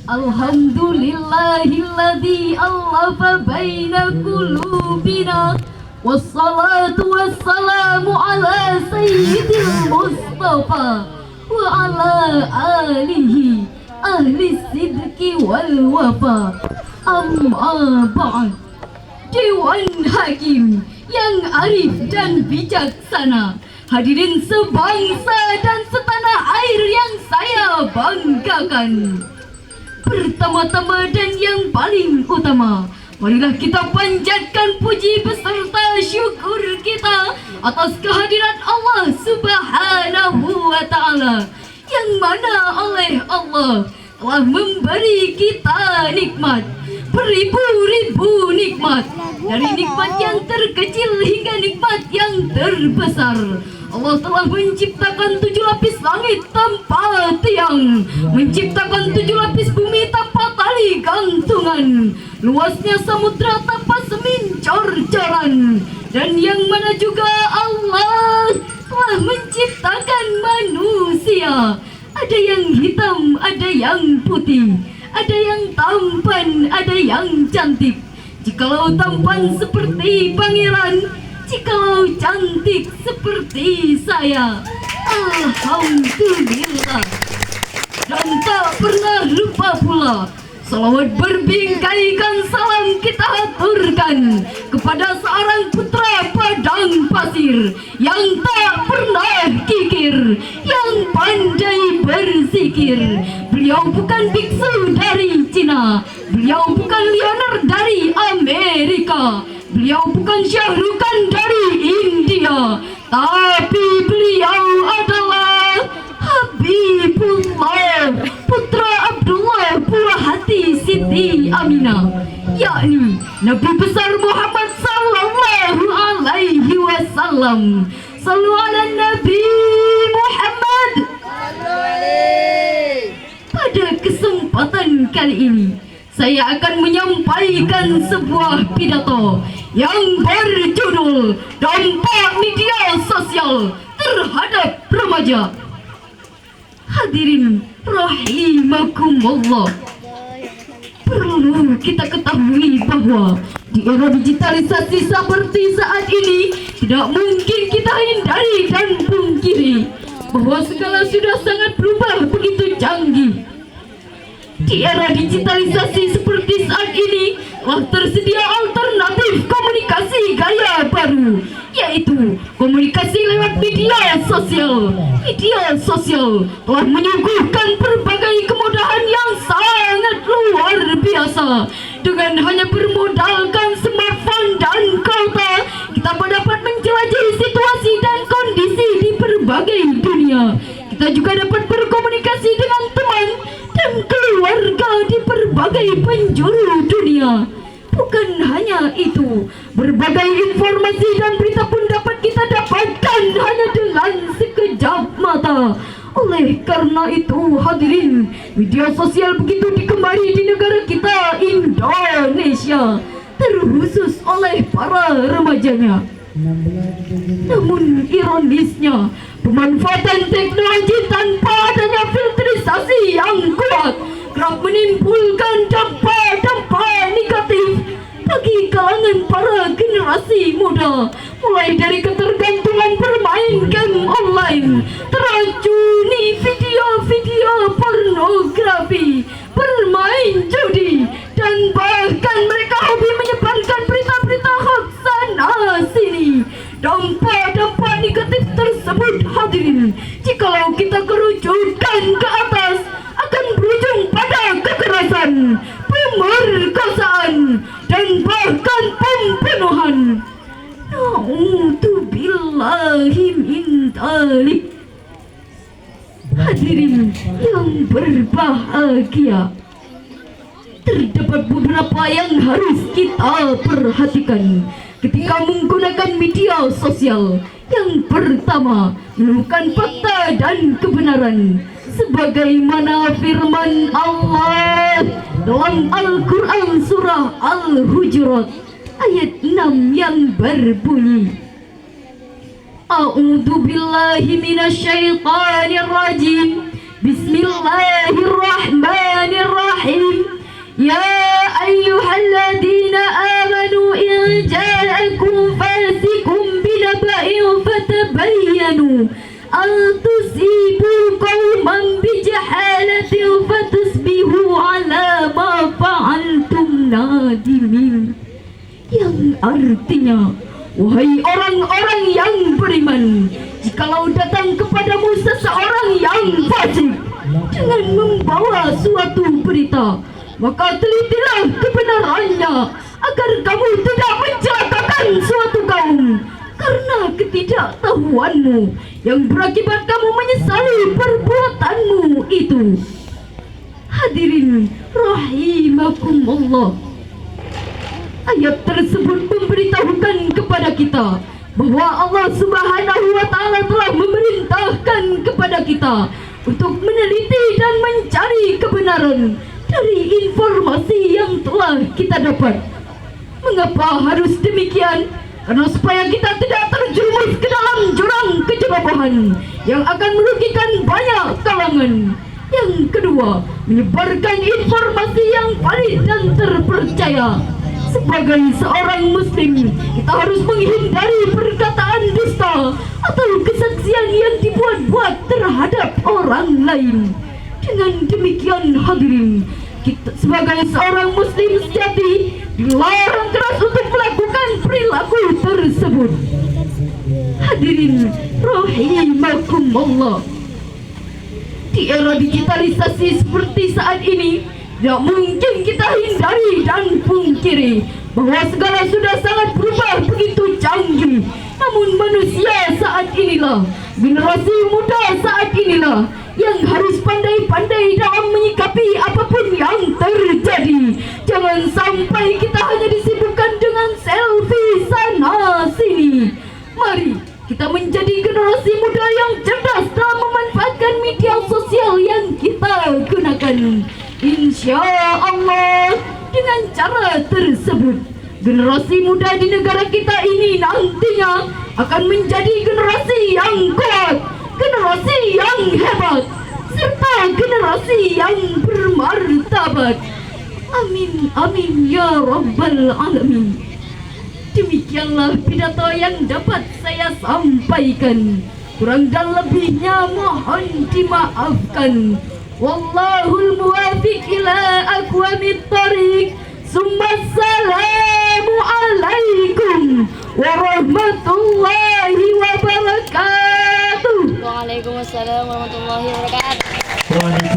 Alhamdulillahilladzi allafa baina qulubina. Wassalatu wassalamu ala sayyidil Mustafa wa ala alihi ahli sidqi wal wafa. Amma ba'd. Dewan Hakim yang arif dan bijaksana, hadirin sebangsa dan setanah air yang saya banggakan. Pertama-tama dan yang paling utama, marilah kita panjatkan puji beserta syukur kita atas kehadiran Allah Subhanahu wa Ta'ala, yang mana oleh Allah telah memberi kita nikmat, beribu-ribu nikmat, dari nikmat yang terkecil hingga nikmat yang terbesar. Allah telah menciptakan 7 lapis langit tanpa tiang, menciptakan 7 lapis bumi tanpa tali gantungan, luasnya samudra tanpa semin cor-coran, dan yang mana juga Allah telah menciptakan manusia. Ada yang hitam, ada yang putih, ada yang tampan, ada yang cantik. Jikalau tampan seperti pangeran, jikalau cantik seperti saya, alhamdulillah. Dan tak pernah lupa pula, salawat berbingkaikan salam kita haturkan kepada seorang putra padang pasir yang tak pernah kikir, yang pandai berzikir. Beliau bukan biksu dari Cina, beliau bukan Leonard dari Amerika, beliau bukan Shah Rukh Khan dari India, tapi beliau adalah Habibullah, putra Abdullah Buah Hati Siti Aminah, yakni Nabi besar Muhammad sallallahu alaihi wasallam. Sallu ala Nabi Muhammad. Pada kesempatan kali ini, saya akan menyampaikan sebuah pidato yang berjudul Dampak Media Sosial Terhadap Remaja. Hadirin rahimakumullah, perlu kita ketahui bahwa di era digitalisasi seperti saat ini, tidak mungkin kita hindari dan pungkiri bahwa segala sudah sangat berubah begitu canggih. Di era digitalisasi seperti saat ini, telah tersedia alternatif komunikasi gaya baru, yaitu komunikasi lewat media sosial. Media sosial telah menyuguhkan berbagai kemudahan yang sangat luar biasa. Dengan hanya bermodalkan smartphone dan kuota, kita dapat menjelajahi situasi dan kondisi di berbagai dunia. Kita juga dapat berkomunikasi dengan teman dan keluarga di berbagai penjuru dunia. Bukan hanya itu, berbagai informasi dan berita pun dapat kita dapatkan hanya dengan sekejap mata. Oleh karena itu, hadirin, media sosial begitu digemari di negara kita Indonesia, terkhusus oleh para remajanya. Namun ironisnya, pemanfaatan teknologi tanpa adanya filterisasi yang kuat kerap menimbulkan dampak-dampak negatif bagi kalangan para generasi muda, mulai dari ketergantungan bermain game online, teracuni video-video pornografi, bermain judi, dan bahkan mereka hobi menyebarkan berita-berita hoax sana sini. Dampak-dampak negatif tersebut, hadirin, jikalau kita kerucutkan ke atas, akan berujung pada kekerasan, pemerkosaan, dan bahkan pembunuhan. Na'udzubillahi min dzalik. Hadirin yang berbahagia, terdapat beberapa yang harus kita perhatikan ketika menggunakan media sosial. Yang pertama, menemukan fakta dan kebenaran, sebagaimana firman Allah dalam Al-Quran surah Al-Hujurat ayat 6 yang berbunyi, A'udzu billahi minasyaitonir rajim. Bismillahirrahmanirrahim. Ya ayyuhalladzina amanu in ja'akum fasiqun binaba'in fatabayyanu an tusibu qauman bijahalatin fatusbihu ala ma fa'altum nadimin. Yang artinya, wahai orang-orang yang beriman, jikalau datang kepadamu seseorang yang fasik dengan membawa suatu berita, maka telitilah kebenarannya agar kamu tidak mencelakakan suatu kaum karena ketidaktahuanmu yang berakibat kamu menyesali perbuatanmu itu. Hadirin rahimakumullah, ayat tersebut memberitahukan kepada kita bahwa Allah Subhanahu wa Ta'ala telah memerintahkan kepada kita untuk meneliti dan mencari kebenaran dari informasi yang telah kita dapat. Mengapa harus demikian? Karena supaya kita tidak terjerumus ke dalam jurang kecerobohan yang akan merugikan banyak kalangan. Yang kedua, menyebarkan informasi yang valid dan terpercaya. Sebagai seorang muslim, kita harus menghindari perkataan dusta atau kesaksian yang dibuat-buat terhadap orang lain. Dengan demikian hadirin, kita sebagai seorang muslim sejati dilarang keras untuk melakukan perilaku tersebut. Hadirin rahimakumullah, di era digitalisasi seperti saat ini, tidak mungkin kita hindari dan pungkiri bahwa segala sudah sangat berubah begitu canggih. Namun manusia saat inilah, generasi muda saat inilah yang harus pandai-pandai dalam menyikapi apapun yang terjadi. Jangan sampai kita hanya disibukkan dengan selfie sana sini. Mari kita menjadi generasi muda yang cerdas dalam memanfaatkan media sosial yang kita gunakan. Insya Allah, dengan cara tersebut, generasi muda di negara kita ini nantinya akan menjadi generasi yang kuat, generasi yang hebat, serta generasi yang bermartabat. Amin, amin ya rabbal alamin. Demikianlah pidato yang dapat saya sampaikan. Kurang dan lebihnya mohon dimaafkan. Wallahul muwafiq ila aqwamit thariq. Assalamu alaikum warahmatullahi wabarakatuh. Waalaikumsalam warahmatullahi wabarakatuh.